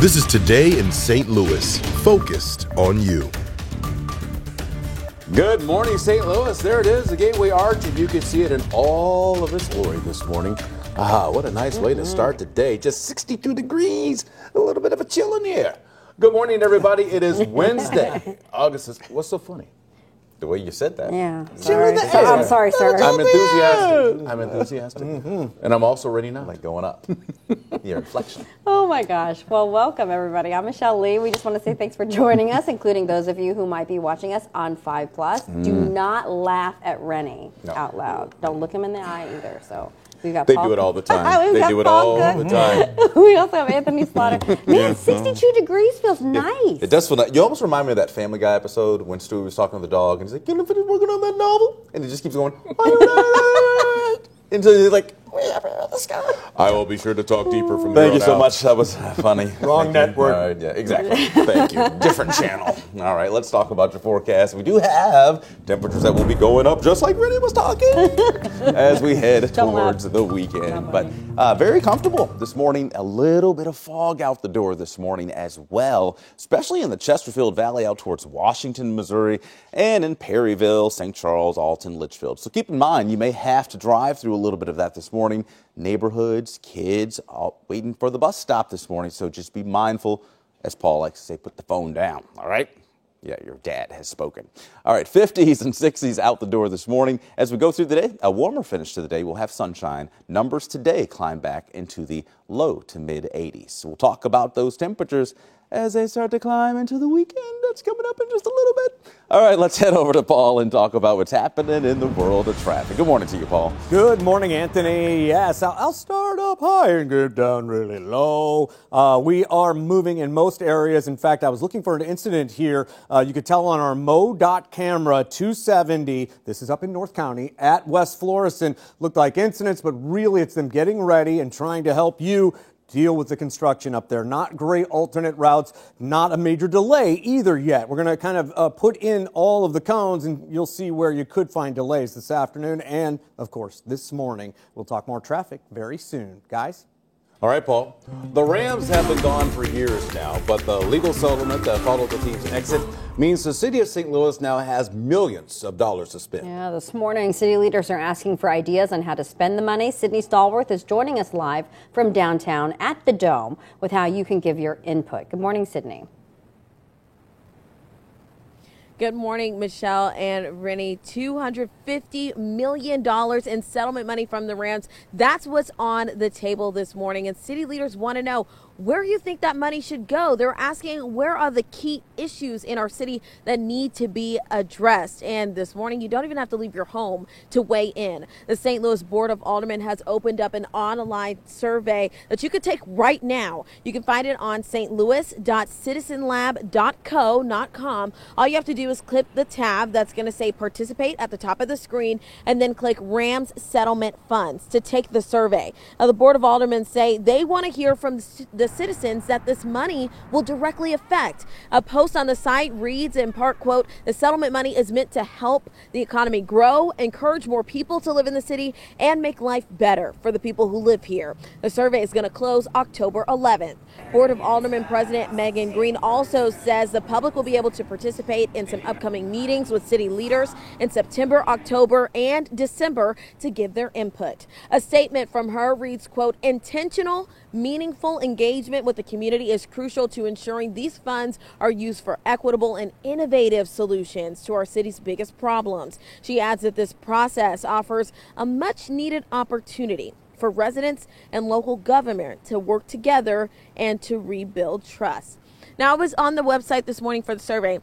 This is Today in St. Louis, focused on you. Good morning, St. Louis. There it is, the Gateway Arch, and you can see it in all of its glory this morning. What a nice way to start the day. Just 62 degrees, a little bit of a chill in the air. Good morning, everybody. It is Wednesday. August is, what's so funny? The way you said that. Yeah. Chill in the air. I'm sorry, sir. I'm enthusiastic. And I'm also ready now. Like going up. Your inflection. Oh my gosh. Well, welcome everybody. I'm Michelle Lee. We just want to say thanks for joining us, including those of you who might be watching us on 5+. Do not laugh at Rennie out loud. Don't look him in the eye either. So we got They Paul. do it all the time. They do it Paul all the time. We also have Anthony Slaughter. Man, 62 degrees feels nice. It does feel nice. You almost remind me of that Family Guy episode when Stewie was talking to the dog and he's like, "Can I finish working on that novel?" And he just keeps going until he's like, I will be sure to talk deeper from there on out. Thank you so much. That was funny. Wrong network. All right, yeah, exactly. Thank you. Different channel. All right, let's talk about your forecast. We do have temperatures that will be going up, just like Rennie was talking, as we head towards the weekend. But very comfortable this morning. A little bit of fog out the door this morning as well, especially in the Chesterfield Valley out towards Washington, Missouri, and in Perryville, St. Charles, Alton, Litchfield. So keep in mind, you may have to drive through a little bit of that this morning. Neighborhoods, kids, all waiting for the bus stop this morning. So just be mindful, as Paul likes to say, put the phone down. All right? Yeah, your dad has spoken. All right, 50s and 60s out the door this morning. As we go through the day, a warmer finish to the day. We'll have sunshine. Numbers today climb back into the low to mid 80s. So we'll talk about those temperatures as they start to climb into the weekend. That's coming up in just a little bit. All right, let's head over to Paul and talk about what's happening in the world of traffic. Good morning to you, Paul. Good morning, Anthony. Yes, I'll start up high and get down really low. We are moving in most areas. In fact, I was looking for an incident here. You could tell on our MoDOT camera, 270. This is up in North County at West Florissant. Looked like incidents, but really it's them getting ready and trying to help you deal with the construction up there. Not great alternate routes, not a major delay either yet. We're going to kind of put in all of the cones, and you'll see where you could find delays this afternoon and, of course, this morning. We'll talk more traffic very soon. Guys? All right, Paul. The Rams have been gone for years now, but the legal settlement that followed the team's exit means the city of St. Louis now has millions of dollars to spend. Yeah, this morning, city leaders are asking for ideas on how to spend the money. Sydney Stallworth is joining us live from downtown at the Dome with how you can give your input. Good morning, Sydney. Good morning, Michelle and Rennie. $250 million in settlement money from the Rams. That's what's on the table this morning. And city leaders want to know where you think that money should go. They're asking where are the key issues in our city that need to be addressed. And this morning, you don't even have to leave your home to weigh in. The St. Louis Board of Aldermen has opened up an online survey that you could take right now. You can find it on stlouis.citizenlab.co.com. All you have to do is click the tab that's going to say participate at the top of the screen and then click Rams Settlement Funds to take the survey. Now, the Board of Aldermen say they want to hear from the citizens that this money will directly affect. A post on the site reads in part, quote, "The settlement money is meant to help the economy grow, encourage more people to live in the city, and make life better for the people who live here." The survey is going to close October 11th. Board of Aldermen President Megan Green also says the public will be able to participate in some upcoming meetings with city leaders in September, October, and December to give their input. A statement from her reads, quote, "Intentional, meaningful engagement with the community is crucial to ensuring these funds are used for equitable and innovative solutions to our city's biggest problems." She adds that this process offers a much needed opportunity for residents and local government to work together and to rebuild trust. Now, I was on the website this morning for the survey,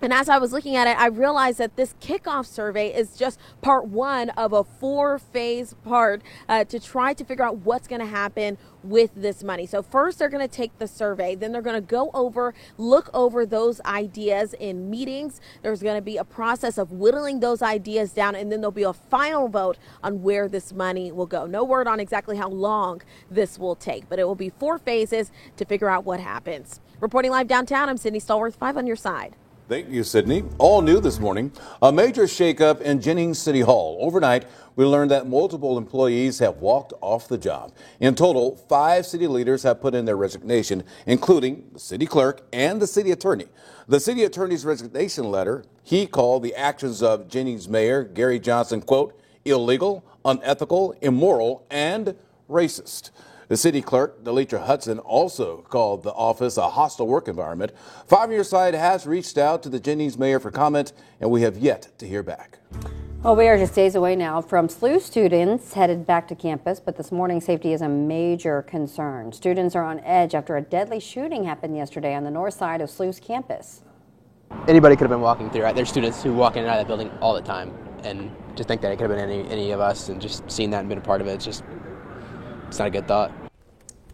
and as I was looking at it, I realized that this kickoff survey is just part one of a 4-phase part to try to figure out what's going to happen with this money. So first, they're going to take the survey. Then they're going to look over those ideas in meetings. There's going to be a process of whittling those ideas down, and then there'll be a final vote on where this money will go. No word on exactly how long this will take, but it will be 4 phases to figure out what happens. Reporting live downtown, I'm Sydney Stallworth, 5 on your side. Thank you, Sydney. All new this morning, a major shakeup in Jennings City Hall. Overnight, we learned that multiple employees have walked off the job. In total, 5 city leaders have put in their resignation, including the city clerk and the city attorney. The city attorney's resignation letter, he called the actions of Jennings Mayor Gary Johnson, quote, illegal, unethical, immoral, and racist. The city clerk, Delitra Hudson, also called the office a hostile work environment. 5 Year Side has reached out to the Jennings mayor for comment, and we have yet to hear back. Well, we are just days away now from SLU students headed back to campus, but this morning safety is a major concern. Students are on edge after a deadly shooting happened yesterday on the north side of SLU's campus. Anybody could have been walking through, right? There's students who walk in and out of that building all the time, and just think that it could have been any of us, and just seeing that and been a part of it, it's not a good thought.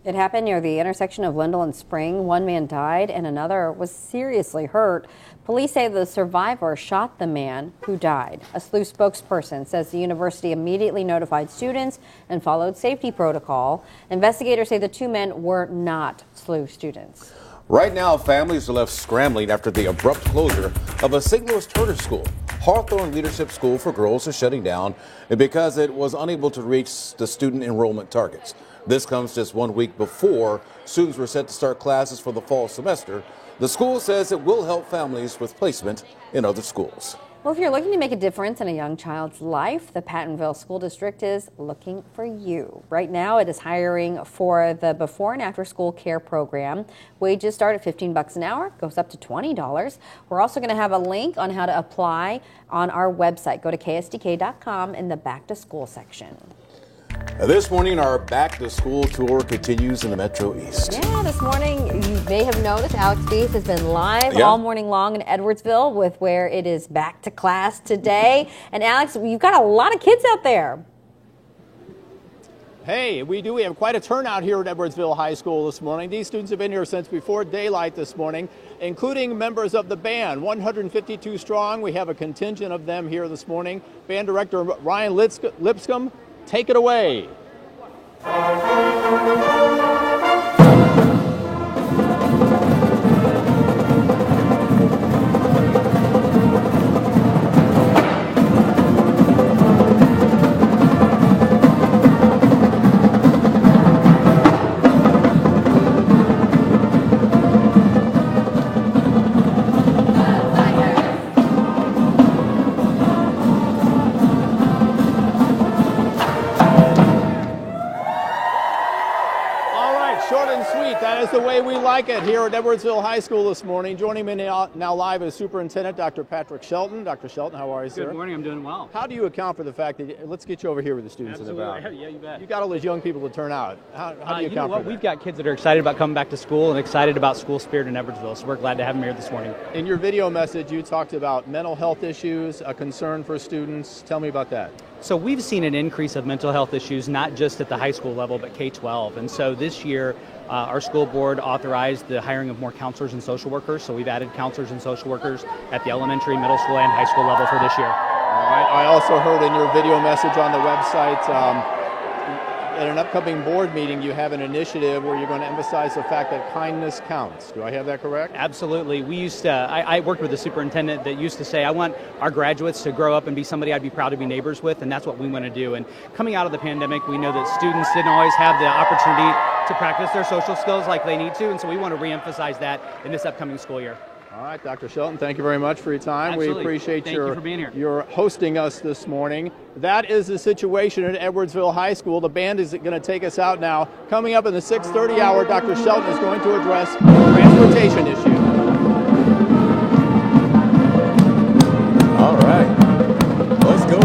It happened near the intersection of Lindell and Spring. One man died and another was seriously hurt. Police say the survivor shot the man who died. A SLU spokesperson says the university immediately notified students and followed safety protocol. Investigators say the 2 men were not SLU students. Right now, families are left scrambling after the abrupt closure of a St. Louis charter school. Hawthorne Leadership School for Girls is shutting down because it was unable to reach the student enrollment targets. This comes just 1 week before students were set to start classes for the fall semester. The school says it will help families with placement in other schools. Well, if you're looking to make a difference in a young child's life, the Pattonville School District is looking for you. Right now, it is hiring for the before and after school care program. Wages start at $15 an hour, goes up to $20. We're also going to have a link on how to apply on our website. Go to ksdk.com in the back to school section. This morning, our back-to-school tour continues in the Metro East. Yeah, this morning, you may have noticed Alex Beast has been live all morning long in Edwardsville with where it is back to class today. And Alex, you've got a lot of kids out there. Hey, we do. We have quite a turnout here at Edwardsville High School this morning. These students have been here since before daylight this morning, including members of the band, 152 strong. We have a contingent of them here this morning. Band director Ryan Lipscomb, take it away. The way we like it here at Edwardsville High School this morning. Joining me now live is Superintendent Dr. Patrick Shelton. Dr. Shelton, how are you, sir? Good morning. I'm doing well. How do you account for the fact that, let's get you over here with the students in the back. Yeah, you bet. You got all those young people to turn out. How do you account for that? We've got kids that are excited about coming back to school and excited about school spirit in Edwardsville, so we're glad to have them here this morning. In your video message, you talked about mental health issues, a concern for students. Tell me about that. So we've seen an increase of mental health issues, not just at the high school level, but K-12. And so this year, our school board authorized the hiring of more counselors and social workers. So we've added counselors and social workers at the elementary, middle school, and high school level for this year. All right. I also heard in your video message on the website, at an upcoming board meeting, you have an initiative where you're going to emphasize the fact that kindness counts. Do I have that correct? Absolutely. We used to, I worked with a superintendent that used to say, I want our graduates to grow up and be somebody I'd be proud to be neighbors with, and that's what we want to do. And coming out of the pandemic, we know that students didn't always have the opportunity to practice their social skills like they need to, and so we want to reemphasize that in this upcoming school year. All right, Dr. Shelton, thank you very much for your time. Absolutely. We appreciate Thank you for being here. your hosting us this morning. That is the situation at Edwardsville High School. The band is going to take us out now. Coming up in the 6:30 hour, Dr. Shelton is going to address the transportation issue. All right. Let's go.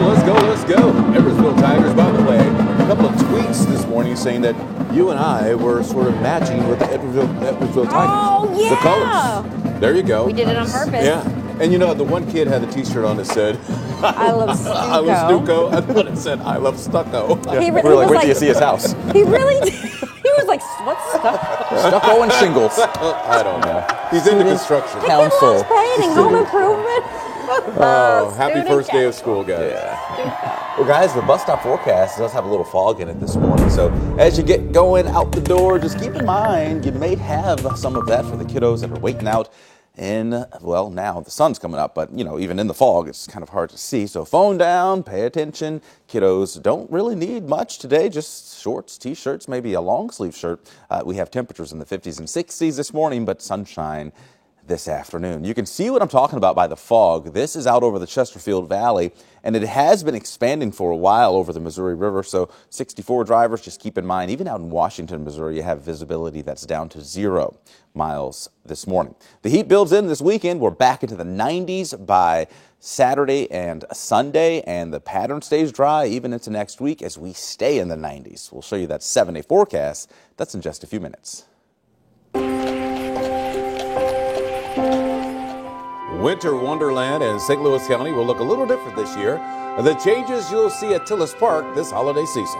Edwardsville Tigers, by the way, a couple of tweets this morning saying that you and I were sort of matching with the Edwardsville Tigers. Oh, yeah. The colors. There you go. We did it on purpose. Yeah. And you know, the one kid had a t-shirt on that said, I love stucco. I love stucco. I thought it said, I love stucco. Yeah. We're like, wait till you see his house. He really did. He was like, what's stucco? Stucco and shingles. I don't know. He's into construction. Council. Painting, home improvement. Oh, happy first day of school, guys. Yeah. Well, guys, the bus stop forecast does have a little fog in it this morning. So as you get going out the door, just keep in mind you may have some of that for the kiddos that are waiting out in, well, now the sun's coming up, but, you know, even in the fog, it's kind of hard to see. So phone down, pay attention. Kiddos don't really need much today, just shorts, T-shirts, maybe a long sleeve shirt. We have temperatures in the 50s and 60s this morning, but sunshine this afternoon. You can see what I'm talking about by the fog. This is out over the Chesterfield Valley, and it has been expanding for a while over the Missouri River. So 64 drivers, just keep in mind, even out in Washington, Missouri, you have visibility that's down to 0 miles this morning. The heat builds in this weekend. We're back into the 90s by Saturday and Sunday, and the pattern stays dry even into next week as we stay in the 90s. We'll show you that 7-day forecast. That's in just a few minutes. Winter Wonderland in St. Louis County will look a little different this year. The changes you'll see at Tillis Park this holiday season.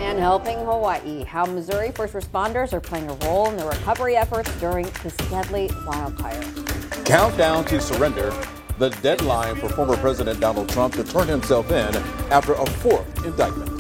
And helping Hawaii, how Missouri first responders are playing a role in the recovery efforts during this deadly wildfire. Countdown to surrender, the deadline for former President Donald Trump to turn himself in after a 4th indictment.